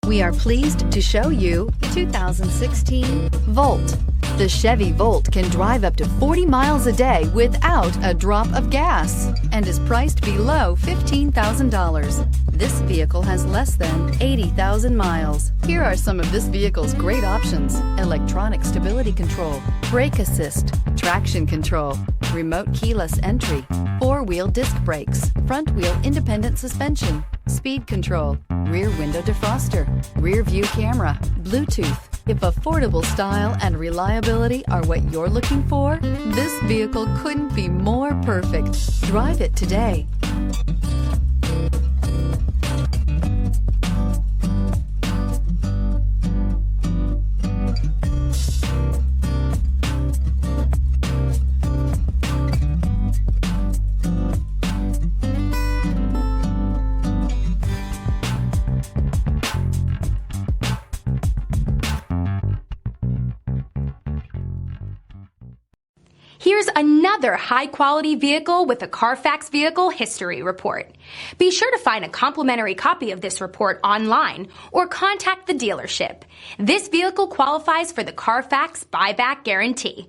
We are pleased to show you the 2016 Volt. The Chevy Volt can drive up to 40 miles a day without a drop of gas and is priced below $15,000. This vehicle has less than 80,000 miles. Here are some of this vehicle's great options: electronic stability control, brake assist, traction control, remote keyless entry, four-wheel disc brakes, front-wheel independent suspension, speed control, rear window defroster, rear view camera, Bluetooth. If affordable style and reliability are what you're looking for, this vehicle couldn't be more perfect. Drive it today. Here's another high-quality vehicle with a Carfax Vehicle History Report. Be sure to find a complimentary copy of this report online or contact the dealership. This vehicle qualifies for the Carfax Buyback Guarantee.